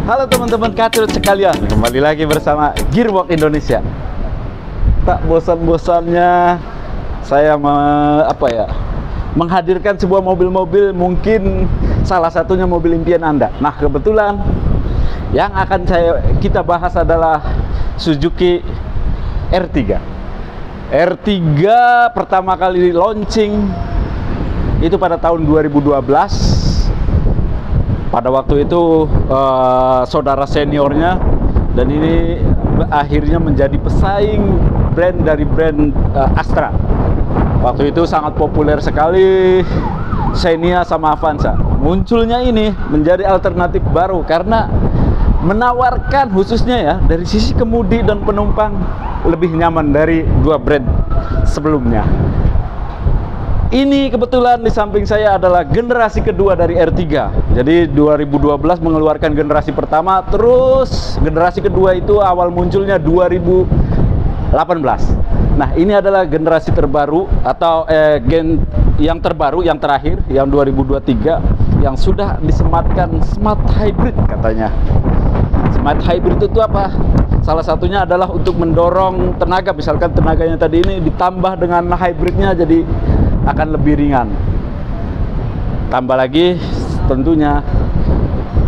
Halo teman-teman kacrut sekalian, kembali lagi bersama Gearbox Indonesia. Tak bosan-bosannya saya menghadirkan sebuah mobil-mobil, mungkin salah satunya mobil impian Anda. Nah, kebetulan yang akan kita bahas adalah Suzuki R3. R3 pertama kali launching itu pada tahun 2012. Pada waktu itu saudara seniornya, dan ini akhirnya menjadi pesaing brand dari brand Astra. Waktu itu sangat populer sekali Xenia sama Avanza. Munculnya ini menjadi alternatif baru karena menawarkan khususnya ya dari sisi kemudi dan penumpang lebih nyaman dari dua brand sebelumnya. Ini kebetulan di samping saya adalah generasi kedua dari R3. Jadi 2012 mengeluarkan generasi pertama, terus generasi kedua itu awal munculnya 2018. Nah, ini adalah generasi terbaru atau gen yang terbaru, yang terakhir, yang 2023, yang sudah disematkan smart hybrid katanya. Smart hybrid itu apa? Salah satunya adalah untuk mendorong tenaga, misalkan tenaganya tadi ini ditambah dengan hybridnya jadi akan lebih ringan. Tambah lagi tentunya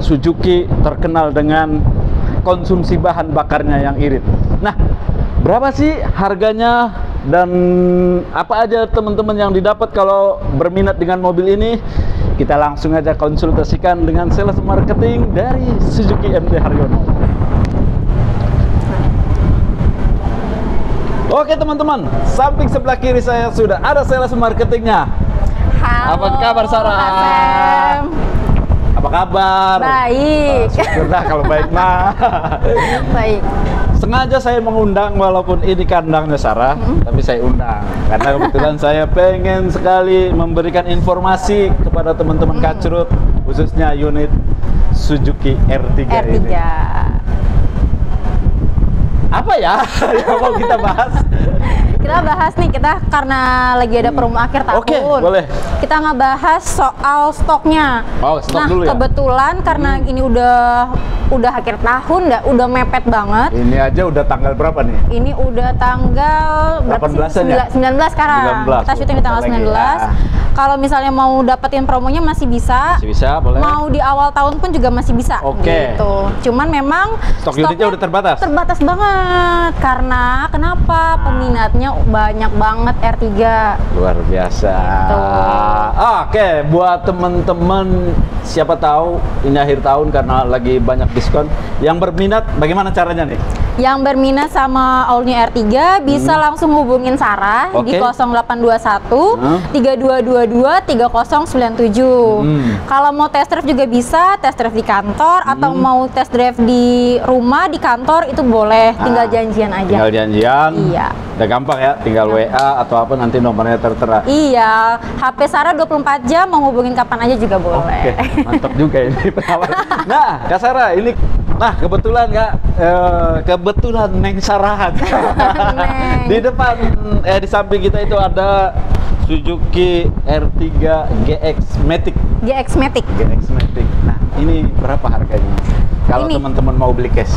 Suzuki terkenal dengan konsumsi bahan bakarnya yang irit. Nah, berapa sih harganya dan apa aja teman-teman yang didapat kalau berminat dengan mobil ini? Kita langsung aja konsultasikan dengan sales marketing dari Suzuki MT Haryono. Oke teman-teman, samping sebelah kiri saya sudah ada sales marketingnya. Halo, apa kabar Sarah? Sam. Apa kabar? Baik. Syukurlah kalau baik mah. Baik. Sengaja saya mengundang walaupun ini kandangnya Sarah, tapi saya undang karena kebetulan saya pengen sekali memberikan informasi kepada teman-teman kacrut, khususnya unit Suzuki R3 ini. Apa ya yang mau kita bahas? Kita bahas nih, karena lagi ada promo akhir tahun. Oke, boleh. Kita ngebahas soal stoknya. Oh, stok nah, dulu ya? Kebetulan karena ini udah akhir tahun, udah mepet banget. Ini aja udah tanggal berapa nih? Ini udah tanggal berapa sih? 19 sekarang. 19. Kita syuting di tanggal 19. Ya. Kalau misalnya mau dapetin promonya masih bisa. Masih bisa, boleh. Mau di awal tahun pun juga masih bisa. Oke. Gitu. Cuman memang stok unitnya udah terbatas. Terbatas banget. Karena kenapa? Peminatnya banyak banget R3. Luar biasa. Gitu. Oke, buat teman-teman siapa tahu ini akhir tahun karena lagi banyak diskon. Yang berminat bagaimana caranya nih? Yang berminat sama all new R3 bisa langsung hubungin Sarah di 0821 3222 3097. Kalau mau test drive juga bisa, test drive di kantor atau mau test drive di rumah, di kantor itu boleh, tinggal janjian aja. Tinggal janjian. Iya. Udah gampang ya, tinggal WA atau apa nanti nomornya tertera. Iya, HP Sarah 24 jam, mau hubungin kapan aja juga boleh. Oke, mantap juga ini penawaran. Nah, Kak Sarah, ini kebetulan Kak, kebetulan Neng Sarah. Di depan, di samping kita itu ada Suzuki R3 GX Matic. GX Matic. GX Matic. Nah, ini berapa harganya? Kalau teman-teman mau beli cash?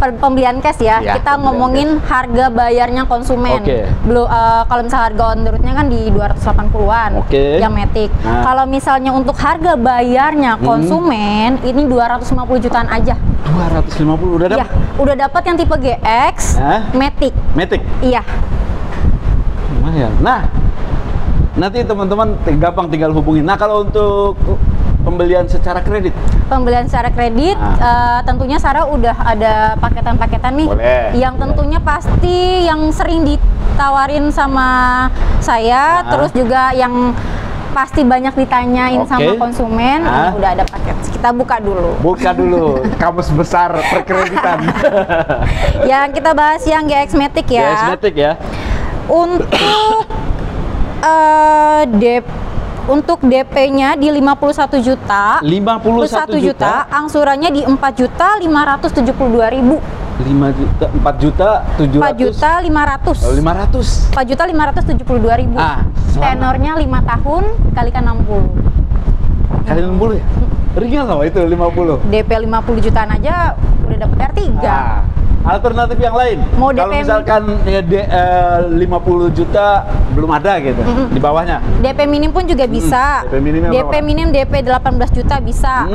Pembelian cash ya, kita ngomongin harga bayarnya konsumen. Belum, kalau misalnya harga on the road-nya kan di 280-an yang Matic. Kalau misalnya untuk harga bayarnya konsumen ini 250 jutaan aja. 250 udah dapat? Iya, udah dapat yang tipe GX Matic. Matic? Iya. Lumayan. Nah, nanti teman-teman gampang tinggal hubungin. Nah, kalau untuk pembelian secara kredit? Pembelian secara kredit, tentunya Sarah udah ada paketan-paketan nih. Boleh. Yang tentunya pasti yang sering ditawarin sama saya, terus juga yang pasti banyak ditanyain sama konsumen. Ini udah ada paket. Kita buka dulu. Buka dulu. Kamus besar perkreditan. Yang kita bahas yang GX Matic ya. GX Matic ya. Untuk DP-nya di 51 juta. 51 juta. Angsurannya di 4.572.000. 4 juta 500. 4.572.000. Tenornya 5 tahun kalikan 60. Kali 60 ya? Ringan loh itu 50. DP 50 jutaan aja udah dapet R3. Nah, alternatif yang lain. Mau Kalau DP misalkan ya, 50 juta belum ada gitu di bawahnya. DP minim pun juga bisa. DP minim DP minim DP 18 juta bisa.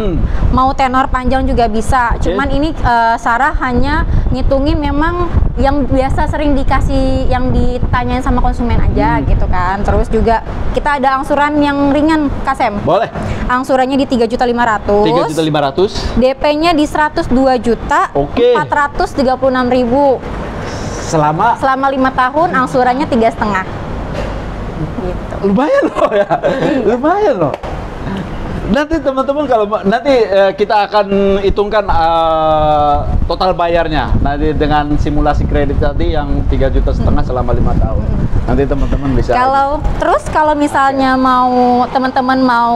Mau tenor panjang juga bisa. Cuman ini Sarah hanya ngitungin memang yang biasa sering dikasih, yang ditanyain sama konsumen aja gitu kan. Terus juga kita ada angsuran yang ringan, Kasem. Boleh. Angsurannya di 3.500.000. 3.500.000. DP-nya di 102 juta. Oke. 436.000. Selama 5 tahun angsurannya 3,5. Gitu. lumayan loh ya. Lumayan loh. Nanti teman-teman kalau nanti kita akan hitungkan total bayarnya nanti dengan simulasi kredit tadi yang 3,5 juta selama 5 tahun. Nanti teman-teman bisa. Kalau misalnya teman-teman mau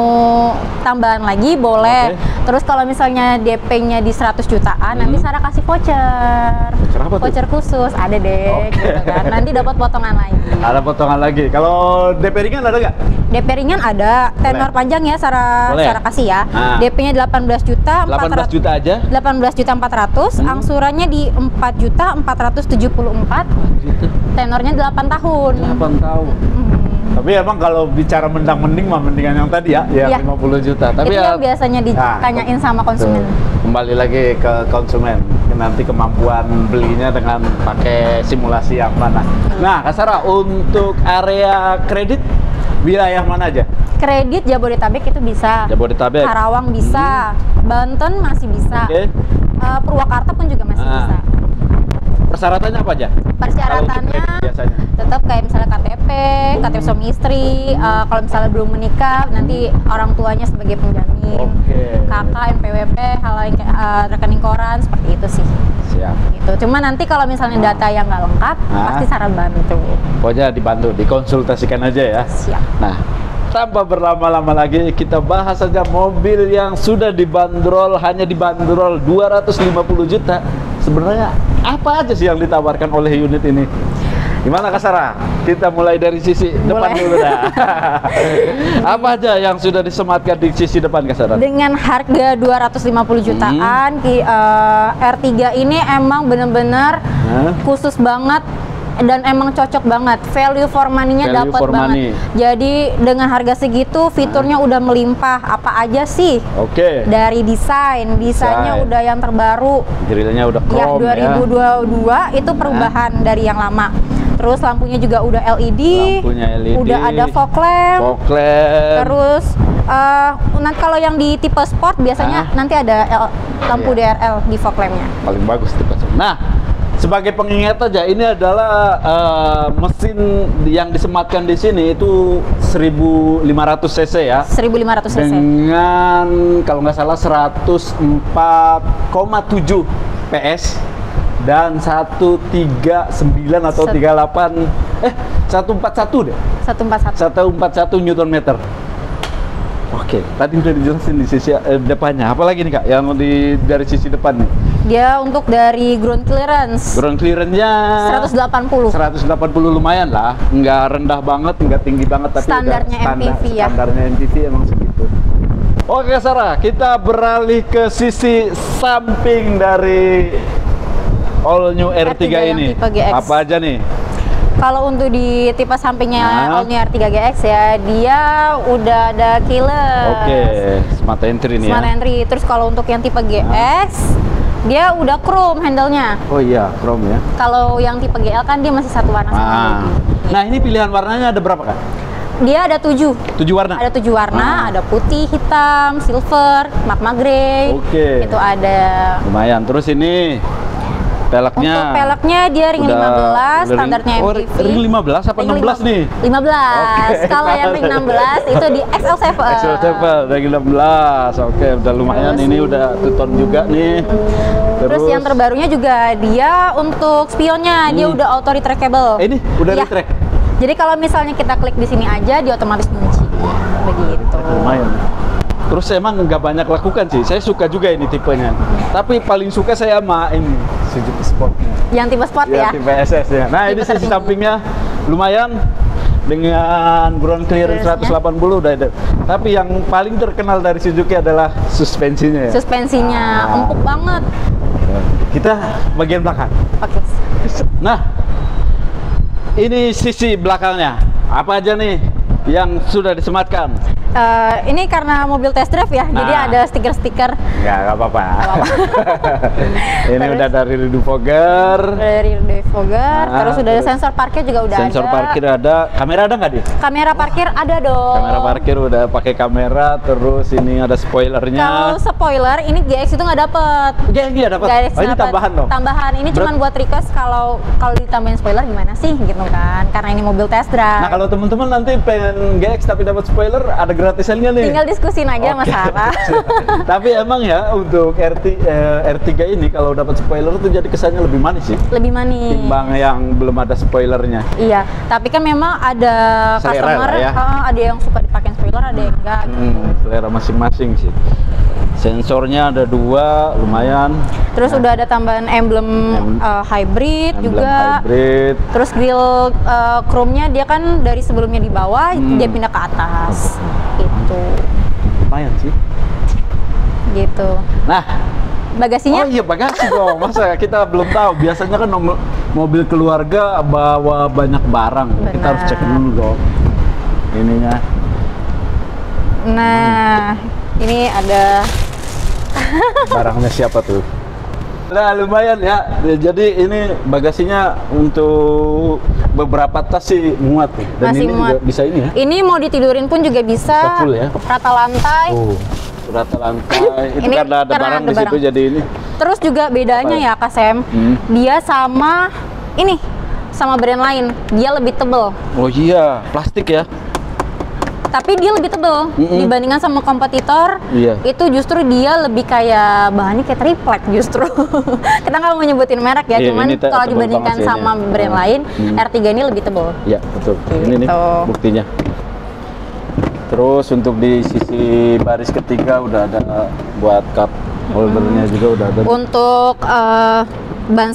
tambahan lagi boleh. Terus kalau misalnya DP-nya di 100 jutaan nanti Sarah kasih voucher. Voucher apa tuh? Voucher khusus ada deh gitu kan. Nanti dapat potongan lagi. Ada potongan lagi. Kalau DP ringan ada nggak? DP ringan ada, tenor panjang ya Sarah kasih ya. DP-nya 18 juta, 18 juta aja. 18 juta 400, angsurannya di 4 juta 474. Tenornya 8 tahun. 8 tahun. Tapi emang kalau bicara mending mah mendingan yang tadi ya, 50 juta. Tapi itu ya, yang biasanya ditanyain sama konsumen. Kembali lagi ke konsumen, nanti kemampuan belinya dengan pakai simulasi yang mana. Nah, Kak Sarah, untuk area kredit wilayah mana aja? Kredit Jabodetabek itu bisa. Jabodetabek. Karawang bisa. Banten masih bisa. Purwakarta pun juga masih bisa. Persyaratannya apa aja? Persyaratannya tetap kayak misalnya KTP suami istri, kalau misalnya belum menikah nanti orang tuanya sebagai penjamin, kakak, NPWP, hal lain kayak rekening koran, seperti itu sih. Siap. Gitu. Cuma nanti kalau misalnya data yang nggak lengkap, pasti Sarah bantu. Pokoknya dibantu, dikonsultasikan aja ya. Siap. Nah, tanpa berlama-lama lagi, kita bahas saja mobil yang sudah dibanderol, hanya dibanderol 250 juta. Sebenarnya apa aja sih yang ditawarkan oleh unit ini? Gimana Kak Sarah? Kita mulai dari sisi depan dulu dah. Apa aja yang sudah disematkan di sisi depan Kak Sarah? Dengan harga 250 jutaan, R3 ini emang bener-bener khusus banget. Dan emang cocok banget, value for money-nya dapat banget. Jadi dengan harga segitu fiturnya udah melimpah. Apa aja sih? Dari desainnya udah yang terbaru. Grillnya udah chrome ya. 2022 itu perubahan dari yang lama. Terus lampunya juga udah LED. Udah ada fog lamp. Terus nanti kalau yang di tipe sport biasanya nanti ada lampu DRL di fog lamp-nya. Paling bagus tipe sport. Nah, sebagai pengingat aja, ini adalah mesin yang disematkan di sini itu 1500 cc ya. 1500 cc. Dengan kalau nggak salah 104,7 PS dan 139 atau 38 141 deh. 141 Newton meter. Oke, tadi udah dijelasin di sisi depannya. Apalagi nih Kak, yang dari sisi depan nih? Dia untuk dari ground clearance. Ground clearance-nya 180. 180 lumayan lah, nggak rendah banget, nggak tinggi banget, tapi standarnya MPV ya. Standarnya MPV emang segitu. Oke Sarah, kita beralih ke sisi samping dari all new R3 ini. Apa aja nih? Kalau untuk di tipe sampingnya all new R3 GX ya, dia udah ada keyless. Smart entry nih Smart entry. Terus kalau untuk yang tipe GX, dia udah chrome handle-nya. Oh iya, chrome ya. Kalau yang tipe GL kan dia masih satu warna sama. Nah, ini pilihan warnanya ada berapa Kak? Dia ada 7. 7 warna? Ada 7 warna, ada putih, hitam, silver, magma grey. Itu ada. Lumayan. Terus ini peleknya. Untuk peleknya dia ring 15, standarnya MPV. Ring 15 apa 16 nih? 15. Kalau yang ring 16 itu di XL7. XL7 ring 16. Udah lumayan. Ini udah two-tone juga nih. Terus yang terbarunya juga dia untuk spionnya, dia udah auto retrackable. Ini udah retrack. Jadi kalau misalnya kita klik di sini aja, dia otomatis kunci. Begitu. Lumayan. Terus emang nggak banyak lakukan sih. Saya suka juga ini tipenya. Tapi paling suka saya sama ini Suzuki Sportnya. Yang tipe Sport ya? Tipe SS ya. Nah, ini sisi sampingnya lumayan. dengan ground clearance 180 udah ada. Tapi yang paling terkenal dari Suzuki adalah suspensinya ya. Suspensinya empuk banget. Kita bagian belakang. Oke. Nah, ini sisi belakangnya. Apa aja nih yang sudah disematkan? Ini karena mobil test drive ya, jadi ada stiker-stiker. Nggak apa-apa. Ini terus, udah dari rear defogger. Dari rear defogger, terus udah ada sensor parkir juga udah sensor ada. Parkir ada. Kamera ada nggak dia? Kamera parkir ada dong. Kamera parkir udah pakai kamera, terus ini ada spoilernya. Kalau spoiler ini GX itu nggak dapet. GX nggak dapet. Oh, ini tambahan dong. Tambahan ini cuma buat request kalau ditambahin spoiler gimana sih gitu kan? Karena ini mobil test drive. Nah, kalau teman-teman nanti pengen GX tapi dapat spoiler, ada gratisannya nih. Tinggal diskusin aja Mas Sarah. Tapi emang ya untuk R3 ini kalau dapat spoiler itu jadi kesannya lebih manis sih. Lebih manis. Timbang yang belum ada spoilernya. Iya, tapi kan memang ada selera customer ya. Ada yang suka dipakai spoiler, ada yang enggak gitu. Selera masing-masing sih. Sensornya ada 2, lumayan. Terus udah ada tambahan emblem hybrid juga. Hybrid. Terus grill chrome-nya dia kan dari sebelumnya di bawah, dia pindah ke atas. Gitu. Lumayan sih. Gitu. Nah, bagasinya? Oh iya, bagasi dong. Masa kita belum tahu. Biasanya kan mobil keluarga bawa banyak barang. Benar. Kita harus cek dulu dong ininya. Nah, ini ada barangnya siapa tuh? Nah, lumayan ya. Jadi ini bagasinya untuk beberapa tas sih muat. Dan masih ini muat. juga bisa ini ya. Ini mau ditidurin pun juga bisa. Full ya. Rata lantai. Rata lantai. Itu karena ada barang di situ jadi ini. Terus juga bedanya ya Kak Sam, dia sama ini sama brand lain, dia lebih tebel. Oh iya, plastik ya. Tapi dia lebih tebel dibandingkan sama kompetitor. Iya. Itu justru dia lebih kayak bahannya kayak triplek justru. Kita nggak mau nyebutin merek ya, iya, cuman kalau dibandingkan sama brand lain, R3 ini lebih tebel. Iya, betul. Gitu. Ini nih buktinya. Terus untuk di sisi baris ketiga udah ada buat cup holdernya juga udah ada. Untuk ban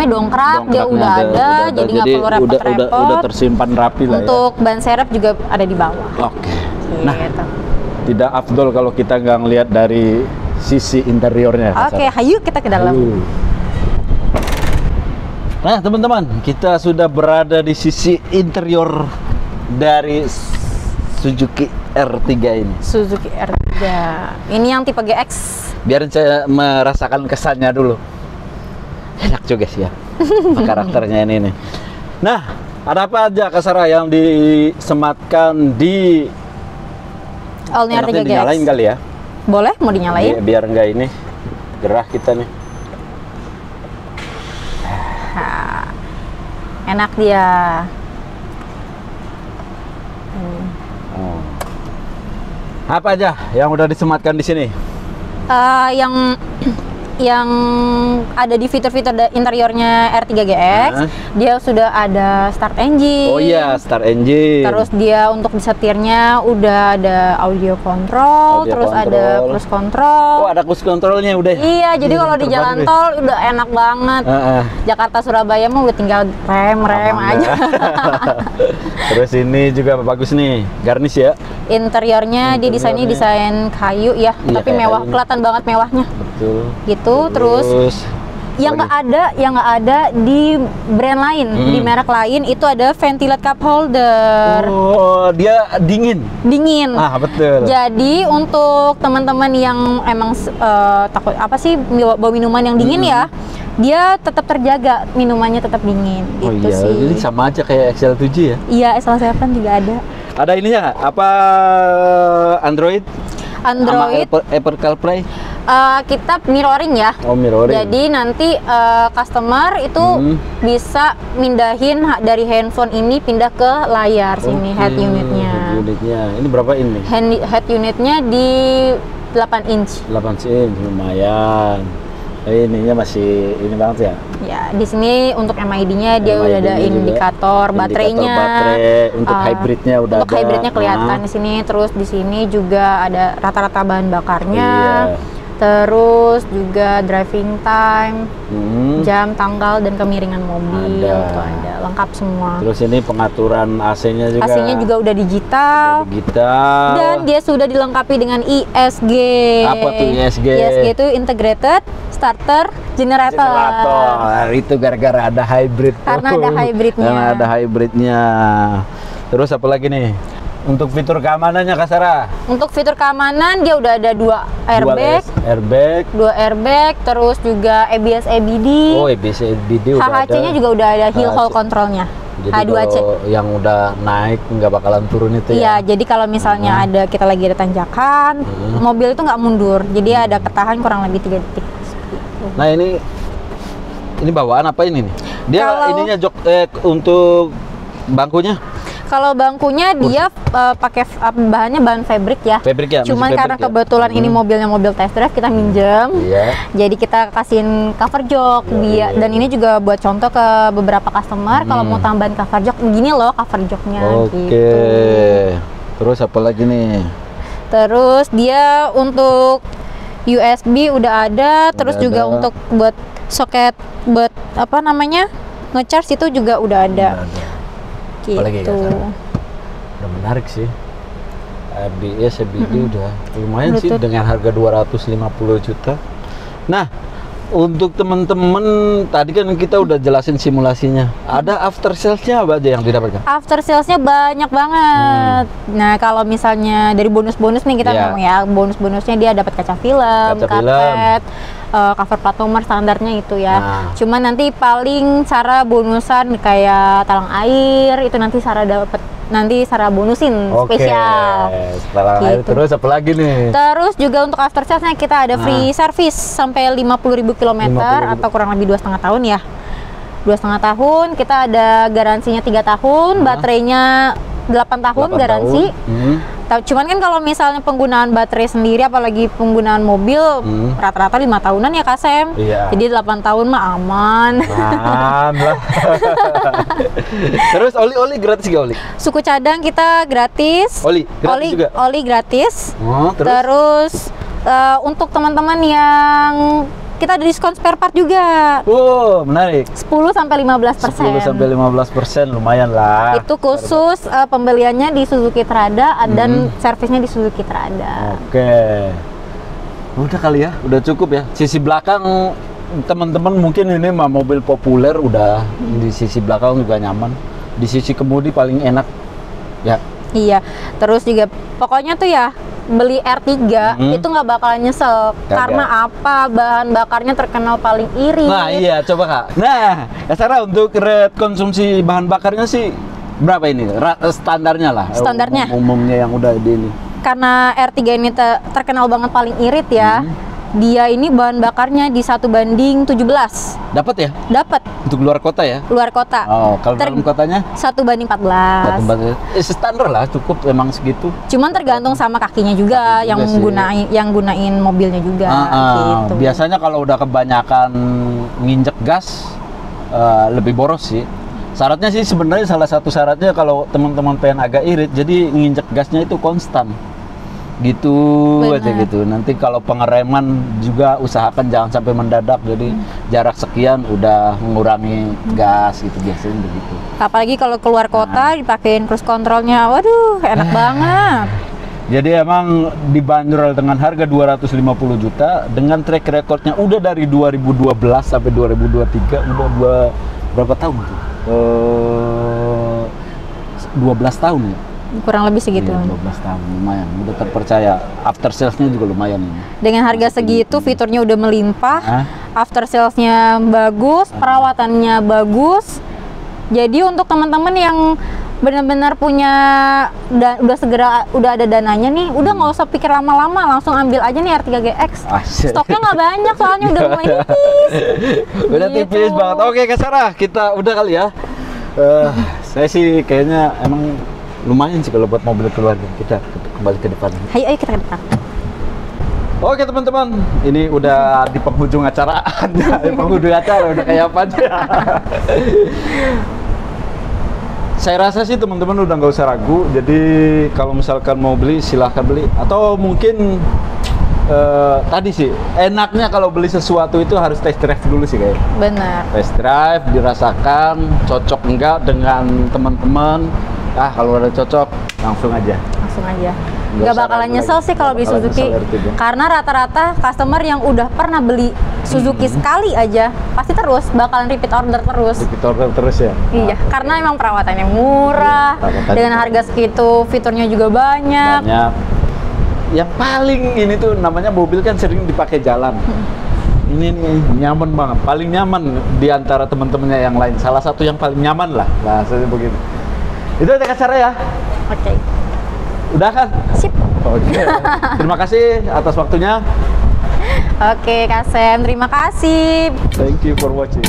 dongkrak dia udah ada, jadi nggak perlu repot-repot. Udah tersimpan rapi lah. Untuk ban serep juga ada di bawah. Oke. Nah, tidak afdol kalau kita nggak ngelihat dari sisi interiornya. Oke, hayu kita ke dalam. Nah, teman-teman, kita sudah berada di sisi interior dari Suzuki R3 ini. Suzuki R3. Ini yang tipe GX. Biarin saya merasakan kesannya dulu. Enak juga sih ya karakternya ini nih. Nah, ada apa aja Kak Sarah yang disematkan di All-nya R3 GX? Dinyalain kali ya? Boleh, mau dinyalain? Biar enggak ini gerah kita nih. Enak dia. Apa aja yang udah disematkan di sini? Yang ada di fitur-fitur interiornya R3 GX, dia sudah ada start engine. Oh iya, start engine. Terus dia untuk disetirnya udah ada audio control, terus ada cruise control. Oh, ada cruise controlnya udah. Iya, jadi kalau di jalan tol udah enak banget. Jakarta Surabaya mah udah tinggal rem aja. Terus ini juga bagus nih, garnish ya. Interiornya dia desainnya desain kayu ya, tapi mewah, kelihatan banget mewahnya. Betul. Gitu, terus yang nggak ada di brand lain, di merek lain itu ada ventilate cup holder. Oh, dia dingin. Betul. Jadi untuk teman-teman yang emang takut bawa minuman yang dingin ya, dia tetap terjaga, minumannya tetap dingin. Oh gitu iya, sih. jadi sama aja kayak XL7 ya? Iya, XL7 juga ada. Ada ininya nggak? Apa Android? Sama Apple CarPlay? Kita mirroring ya. Oh, mirroring. Jadi nanti customer itu bisa mindahin dari handphone ini pindah ke layar sini, head unitnya. Head unitnya. Ini berapa ini? Head unitnya di 8 inch. 8 inch, lumayan. Ininya masih ini banget ya? Ya, di sini untuk MID-nya dia udah ada indikator baterainya. Untuk hybridnya udah ada. Untuk hybridnya kelihatan di sini. Terus di sini juga ada rata-rata bahan bakarnya. Terus juga driving time, jam, tanggal, dan kemiringan mobil itu ada, lengkap semua. Terus ini pengaturan AC-nya juga. AC-nya juga udah digital. Dan dia sudah dilengkapi dengan ISG. Apa tuh ISG? ISG itu Integrated Starter Generator. Itu gara-gara ada hybrid. Karena ada hybridnya. Karena ada hybridnya. Terus apa lagi nih? Untuk fitur keamanannya Kak Sarah? Untuk fitur keamanan dia udah ada 2 airbag, 2 airbag, terus juga ABS ABD. Oh, ABS ABD udah ada. HHC-nya juga udah ada hill hold controlnya. Jadi H2C. Yang udah naik nggak bakalan turun itu ya? Iya, jadi kalau misalnya kita lagi ada tanjakan, mobil itu nggak mundur. Jadi ada ketahan kurang lebih 3 detik. Nah ini bawaan apa ini nih? Dia ininya jok untuk bangkunya. Kalau bangkunya dia pakai bahannya bahan fabric ya. Fabric ya. Cuman karena kebetulan ini mobilnya mobil test drive kita minjem. Jadi kita kasihin cover jok dan ini juga buat contoh ke beberapa customer kalau mau tambahin cover jok, begini loh cover joknya. Gitu. Terus apa lagi nih? Terus dia untuk USB udah ada, terus juga untuk buat soket buat apa namanya? Nge-charge itu juga udah ada. Gitu. Apalagi udah menarik sih. ABS, ABD udah lumayan sih dengan harga 250 juta. Nah, untuk teman-teman tadi kan kita udah jelasin simulasinya. Ada after sales-nya apa aja yang didapatkan? After sales-nya banyak banget. Nah, kalau misalnya dari bonus-bonus nih kita ngomong ya, bonus-bonusnya dia dapat kaca film, karpet, cover plat nomor standarnya itu ya. Cuman nanti paling Sarah bonusan kayak talang air itu nanti Sarah bonusin spesial. Talang air terus apa lagi nih? Terus juga untuk after sales-nya kita ada free service sampai 50.000 km atau kurang lebih 2,5 tahun ya. 2,5 tahun, kita ada garansinya 3 tahun, baterainya 8 tahun garansi. Cuman kan kalau misalnya penggunaan baterai sendiri apalagi penggunaan mobil rata-rata 5 tahunan ya Kak Sam. Jadi 8 tahun mah aman. Aman lah. Terus oli gratis gak oli? Suku cadang kita gratis. Oli gratis juga? Oli gratis. Terus untuk teman-teman yang kita ada diskon spare part juga. Menarik. 10 sampai 15%. 10 sampai 15% lumayan lah. Itu khusus pembeliannya di Suzuki Trada dan servisnya di Suzuki Trada. Udah kali ya, udah cukup ya. Sisi belakang teman-teman mungkin ini mah mobil populer udah di sisi belakang juga nyaman. Di sisi kemudi paling enak. Ya. Iya. Terus juga pokoknya tuh ya beli R3 itu nggak bakalan nyesel. Karena apa? Bahan bakarnya terkenal paling irit. Nah iya, coba Kak. Nah, Sarah untuk rate konsumsi bahan bakarnya sih berapa ini? Standarnya lah. Standarnya. Umumnya yang udah di ini. Karena R3 ini terkenal banget paling irit ya. Dia ini bahan bakarnya di 1:17. Dapat ya? Dapat. Untuk luar kota ya? Luar kota. Kalau dalam kotanya? 1:14. Standar lah, cukup emang segitu. Cuman tergantung sama kakinya juga yang gunain mobilnya juga. Gitu. Biasanya kalau udah kebanyakan nginjek gas lebih boros sih. Syaratnya sih sebenarnya salah satu syaratnya kalau teman-teman pengen agak irit, jadi nginjek gasnya itu konstan. Gitu aja gitu. Nanti kalau pengereman juga usahakan jangan sampai mendadak, jadi jarak sekian udah mengurangi gas gitu, biasanya begitu. Apalagi kalau keluar kota dipakein cruise controlnya, waduh enak banget. Jadi emang dibanderol dengan harga 250 juta dengan track recordnya udah dari 2012 sampai 2023 udah berapa tahun tuh? 12 tahun ya? Kurang lebih segitu. 12 tahun, lumayan, udah terpercaya. After salesnya juga lumayan ini. Dengan harga segitu, fiturnya udah melimpah, after salesnya bagus, perawatannya bagus. Jadi untuk teman-teman yang benar-benar punya udah ada dananya nih, udah nggak usah pikir lama-lama, langsung ambil aja nih R3 GX. Stoknya nggak banyak soalnya udah mulai tipis. Udah tipis banget. Oke Kak Sarah, kita udah kali ya. Saya sih kayaknya emang lumayan sih kalau buat mobil keluarga. Kita kembali ke depan. Ayo kita ke depan. Oke teman-teman, ini udah di penghujung acara. Di penghujung acara udah kayak apa aja. Saya rasa sih teman-teman udah nggak usah ragu. Jadi kalau misalkan mau beli silahkan beli. Atau mungkin tadi sih enaknya kalau beli sesuatu itu harus test drive dulu sih kayak. Benar. Test drive, dirasakan cocok enggak dengan teman-teman. Kalau ada cocok langsung aja. Langsung aja. Nggak bakalan nyesel sih kalau beli Suzuki, karena rata-rata customer yang udah pernah beli Suzuki sekali aja pasti terus bakalan repeat order terus. Repeat order terus ya? Iya, karena emang perawatannya murah, dengan harga segitu, fiturnya juga banyak. Yang paling ini tuh namanya mobil kan sering dipakai jalan. Ini nih nyaman banget, paling nyaman di antara teman-temannya yang lain. Salah satu yang paling nyaman lah, bahasanya begitu. Itu aja Kak Sarah ya. Oke. Udah kan? Sip. Oke. Terima kasih atas waktunya. Oke, Kak Sam, terima kasih. Thank you for watching.